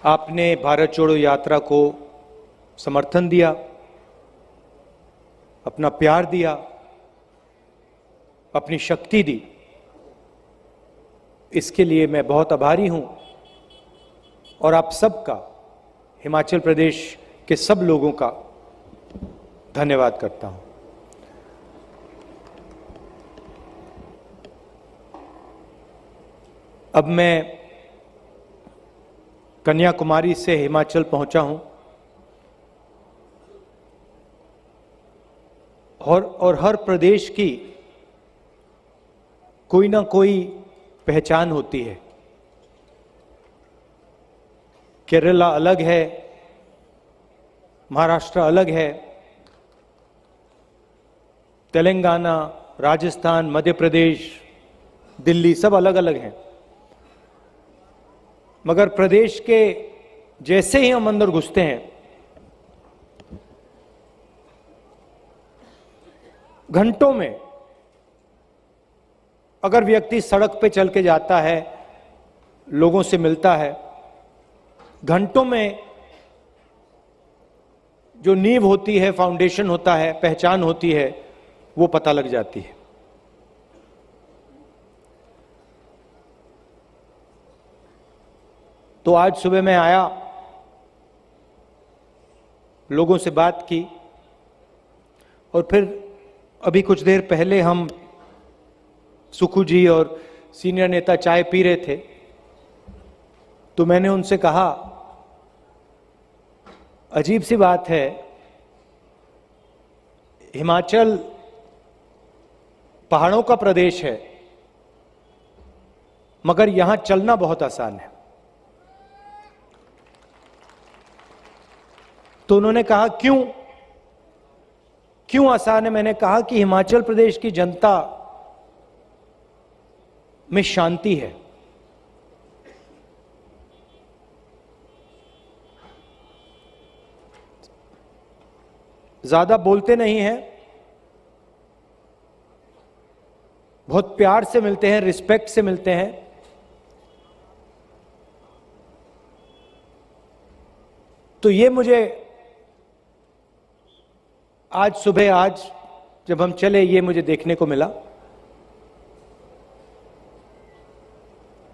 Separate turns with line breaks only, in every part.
आपने भारत छोड़ो यात्रा को समर्थन दिया, अपना प्यार दिया, अपनी शक्ति दी। इसके लिए मैं बहुत आभारी हूं और आप सबका, हिमाचल प्रदेश के सब लोगों का धन्यवाद करता हूं। अब मैं कन्याकुमारी से हिमाचल पहुंचा हूं और हर प्रदेश की कोई ना कोई पहचान होती है। केरला अलग है, महाराष्ट्र अलग है, तेलंगाना, राजस्थान, मध्य प्रदेश, दिल्ली सब अलग अलग हैं। मगर प्रदेश के जैसे ही हम अंदर घुसते हैं, घंटों में अगर व्यक्ति सड़क पे चल के जाता है, लोगों से मिलता है, घंटों में जो नींव होती है, फाउंडेशन होता है, पहचान होती है, वो पता लग जाती है। तो आज सुबह मैं आया, लोगों से बात की और फिर अभी कुछ देर पहले हम सुखू जी और सीनियर नेता चाय पी रहे थे, तो मैंने उनसे कहा, अजीब सी बात है, हिमाचल पहाड़ों का प्रदेश है, मगर यहां चलना बहुत आसान है। तो उन्होंने कहा क्यों आसान है? मैंने कहा कि हिमाचल प्रदेश की जनता में शांति है। ज्यादा बोलते नहीं हैं, बहुत प्यार से मिलते हैं, रिस्पेक्ट से मिलते हैं। तो ये मुझे आज जब हम चले, ये मुझे देखने को मिला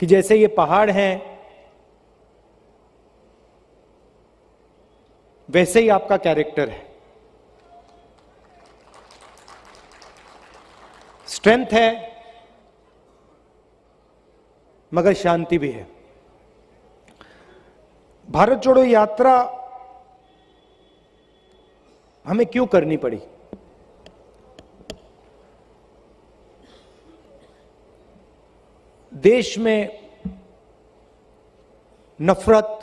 कि जैसे ये पहाड़ हैं, वैसे ही आपका कैरेक्टर है। स्ट्रेंथ है, मगर शांति भी है। भारत जोड़ो यात्रा हमें क्यों करनी पड़ी? देश में नफरत,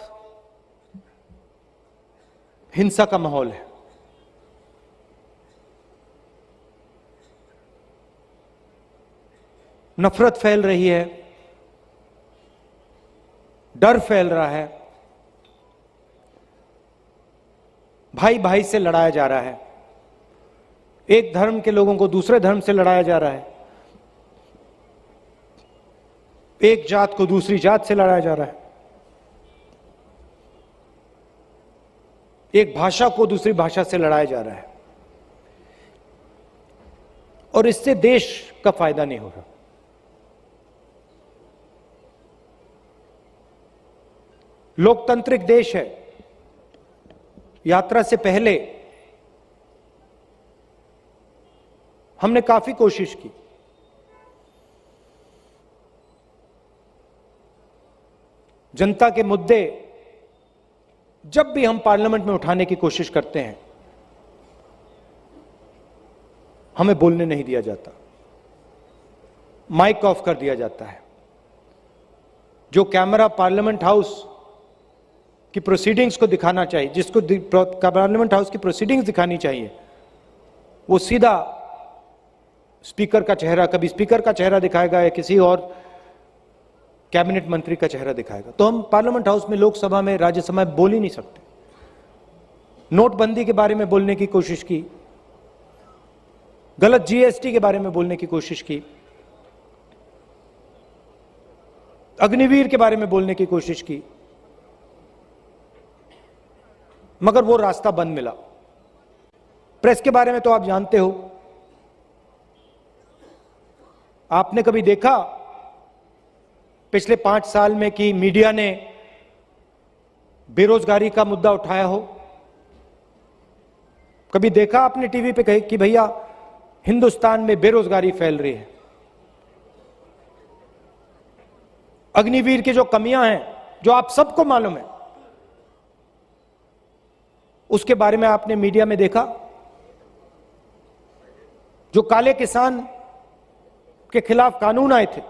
हिंसा का माहौल है। नफरत फैल रही है, डर फैल रहा है, भाई भाई से लड़ाया जा रहा है, एक धर्म के लोगों को दूसरे धर्म से लड़ाया जा रहा है, एक जात को दूसरी जात से लड़ाया जा रहा है, एक भाषा को दूसरी भाषा से लड़ाया जा रहा है, और इससे देश का फायदा नहीं हो रहा। लोकतांत्रिक देश है। यात्रा से पहले हमने काफी कोशिश की, जनता के मुद्दे जब भी हम पार्लियामेंट में उठाने की कोशिश करते हैं, हमें बोलने नहीं दिया जाता, माइक ऑफ कर दिया जाता है। जो कैमरा पार्लियामेंट हाउस की प्रोसीडिंग्स को दिखाना चाहिए, जिसको पार्लियामेंट हाउस की प्रोसीडिंग्स दिखानी चाहिए, वो सीधा स्पीकर का चेहरा, कभी स्पीकर का चेहरा दिखाएगा या किसी और कैबिनेट मंत्री का चेहरा दिखाएगा। तो हम पार्लियामेंट हाउस में, लोकसभा में, राज्यसभा में बोल ही नहीं सकते। नोटबंदी के बारे में बोलने की कोशिश की, गलत जीएसटी के बारे में बोलने की कोशिश की, अग्निवीर के बारे में बोलने की कोशिश की, मगर वो रास्ता बंद मिला। प्रेस के बारे में तो आप जानते हो। आपने कभी देखा पिछले 5 साल में कि मीडिया ने बेरोजगारी का मुद्दा उठाया हो? कभी देखा आपने टीवी पे कहे कि भैया हिंदुस्तान में बेरोजगारी फैल रही है? अग्निवीर की जो कमियां हैं, जो आप सबको मालूम है, उसके बारे में आपने मीडिया में देखा? जो काले किसान के खिलाफ कानून आए थे,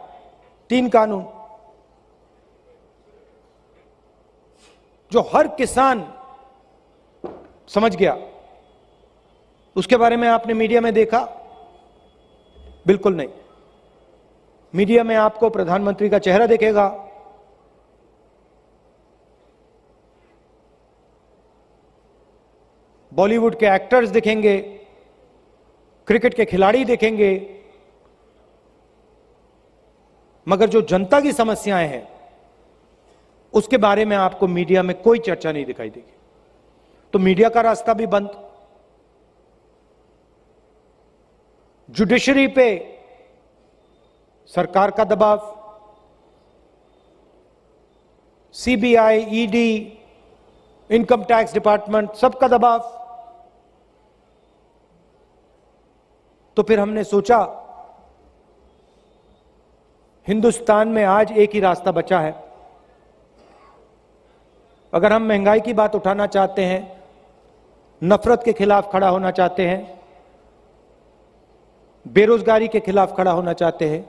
3 कानून, जो हर किसान समझ गया, उसके बारे में आपने मीडिया में देखा? बिल्कुल नहीं। मीडिया में आपको प्रधानमंत्री का चेहरा दिखेगा, बॉलीवुड के एक्टर्स दिखेंगे, क्रिकेट के खिलाड़ी दिखेंगे, मगर जो जनता की समस्याएं हैं उसके बारे में आपको मीडिया में कोई चर्चा नहीं दिखाई देगी। तो मीडिया का रास्ता भी बंद। जुडिशरी पे सरकार का दबाव, CBI, ED, income tax department, सबका दबाव। तो फिर हमने सोचा हिंदुस्तान में आज एक ही रास्ता बचा है। अगर हम महंगाई की बात उठाना चाहते हैं, नफरत के खिलाफ खड़ा होना चाहते हैं, बेरोजगारी के खिलाफ खड़ा होना चाहते हैं,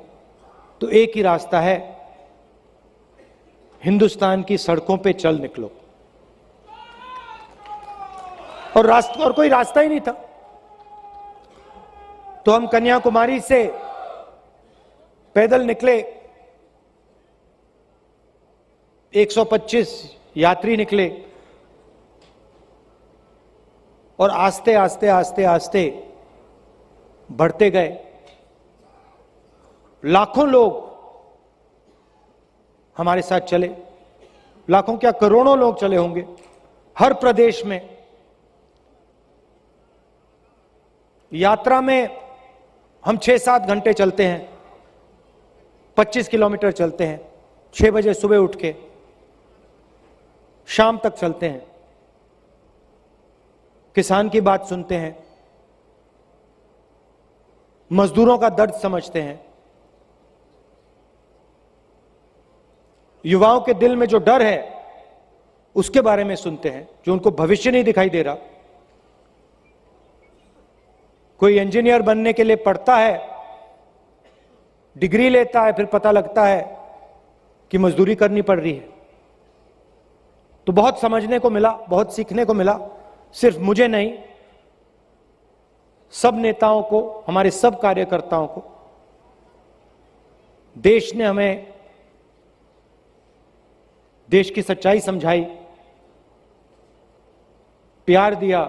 तो एक ही रास्ता है, हिंदुस्तान की सड़कों पे चल निकलो। और कोई रास्ता ही नहीं था। तो हम कन्याकुमारी से पैदल निकले, 125 यात्री निकले, और आस्ते आस्ते आस्ते आस्ते बढ़ते गए। लाखों लोग हमारे साथ चले, लाखों क्या करोड़ों लोग चले होंगे हर प्रदेश में। यात्रा में हम 6-7 घंटे चलते हैं, 25 किलोमीटर चलते हैं, 6 बजे सुबह उठ के शाम तक चलते हैं, किसान की बात सुनते हैं, मजदूरों का दर्द समझते हैं, युवाओं के दिल में जो डर है उसके बारे में सुनते हैं, जो उनको भविष्य नहीं दिखाई दे रहा। कोई इंजीनियर बनने के लिए पढ़ता है, डिग्री लेता है, फिर पता लगता है कि मजदूरी करनी पड़ रही है। तो बहुत समझने को मिला, बहुत सीखने को मिला, सिर्फ मुझे नहीं, सब नेताओं को, हमारे सब कार्यकर्ताओं को। देश ने हमें देश की सच्चाई समझाई, प्यार दिया,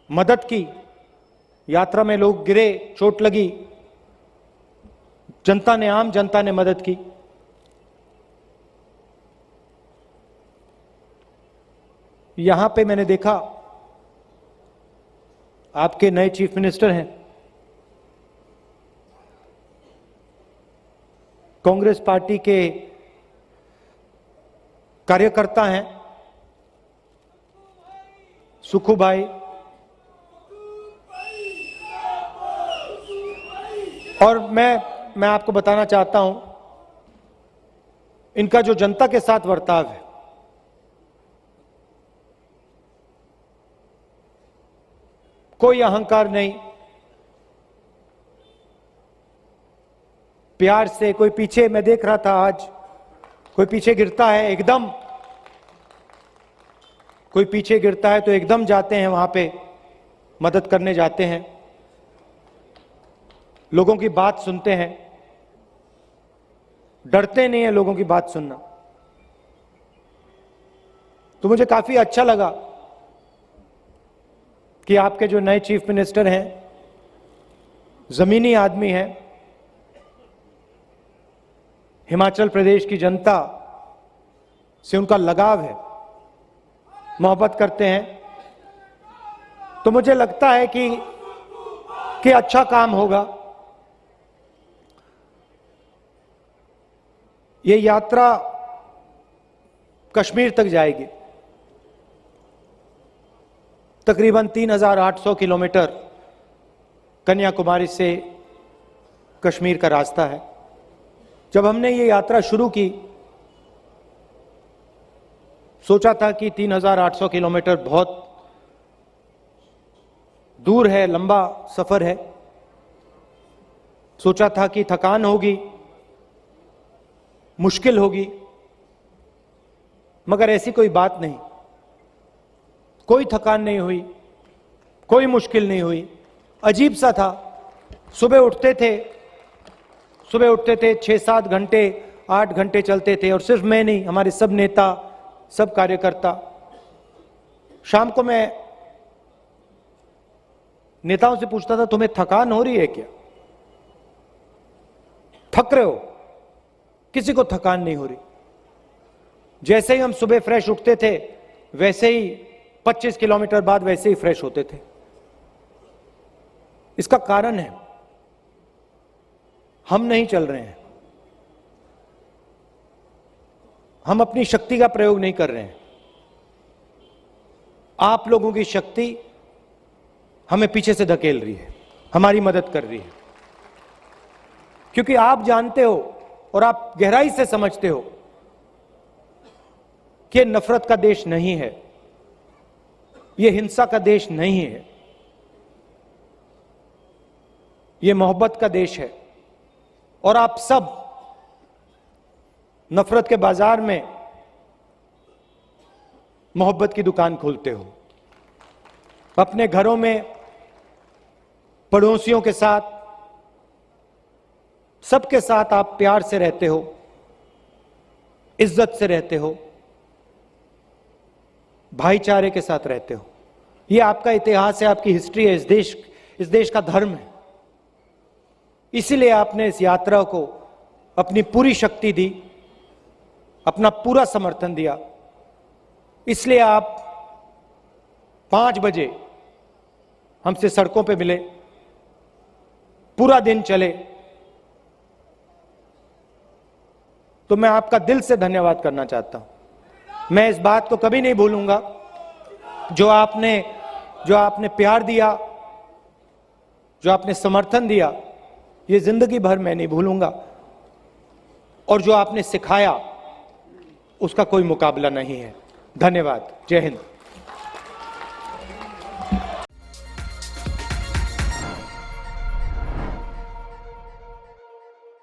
मदद की। यात्रा में लोग गिरे, चोट लगी, जनता ने, आम जनता ने मदद की। यहां पे मैंने देखा आपके नए चीफ मिनिस्टर हैं, कांग्रेस पार्टी के कार्यकर्ता हैं, सुखू भाई, और मैं आपको बताना चाहता हूं, इनका जो जनता के साथ बर्ताव है, कोई अहंकार नहीं, प्यार से। कोई पीछे, मैं देख रहा था आज, कोई पीछे गिरता है एकदम, कोई पीछे गिरता है तो एकदम जाते हैं वहां पे, मदद करने जाते हैं, लोगों की बात सुनते हैं, डरते नहीं है लोगों की बात सुनना। तो मुझे काफी अच्छा लगा कि आपके जो नए चीफ मिनिस्टर हैं जमीनी आदमी हैं, हिमाचल प्रदेश की जनता से उनका लगाव है। मोहब्बत करते हैं, तो मुझे लगता है कि अच्छा काम होगा। ये यात्रा कश्मीर तक जाएगी। तकरीबन 3,800 किलोमीटर कन्याकुमारी से कश्मीर का रास्ता है। जब हमने ये यात्रा शुरू की, सोचा था कि 3,800 किलोमीटर बहुत दूर है, लंबा सफर है। सोचा था कि थकान होगी, मुश्किल होगी, मगर ऐसी कोई बात नहीं। कोई थकान नहीं हुई, कोई मुश्किल नहीं हुई। अजीब सा था। सुबह उठते थे 6-7 घंटे 8 घंटे चलते थे, और सिर्फ मैं नहीं, हमारे सब नेता, सब कार्यकर्ता। शाम को मैं नेताओं से पूछता था, तुम्हें थकान हो रही है क्या? थक रहे हो? किसी को थकान नहीं हो रही। जैसे ही हम सुबह फ्रेश उठते थे, वैसे ही 25 किलोमीटर बाद वैसे ही फ्रेश होते थे। इसका कारण है, हम नहीं चल रहे हैं, हम अपनी शक्ति का प्रयोग नहीं कर रहे हैं। आप लोगों की शक्ति हमें पीछे से धकेल रही है, हमारी मदद कर रही है। क्योंकि आप जानते हो और आप गहराई से समझते हो कि नफरत का देश नहीं है, यह हिंसा का देश नहीं है, यह मोहब्बत का देश है। और आप सब नफरत के बाजार में मोहब्बत की दुकान खोलते हो। अपने घरों में पड़ोसियों के साथ, सबके साथ आप प्यार से रहते हो, इज्जत से रहते हो, भाईचारे के साथ रहते हो। यह आपका इतिहास है, आपकी हिस्ट्री है, इस देश का धर्म है। इसीलिए आपने इस यात्रा को अपनी पूरी शक्ति दी, अपना पूरा समर्थन दिया। इसलिए आप 5 बजे हमसे सड़कों पे मिले, पूरा दिन चले। तो मैं आपका दिल से धन्यवाद करना चाहता हूं। मैं इस बात को कभी नहीं भूलूंगा, जो आपने प्यार दिया, जो आपने समर्थन दिया, ये जिंदगी भर मैं नहीं भूलूंगा। और जो आपने सिखाया, उसका कोई मुकाबला नहीं है। धन्यवाद। जय हिंद।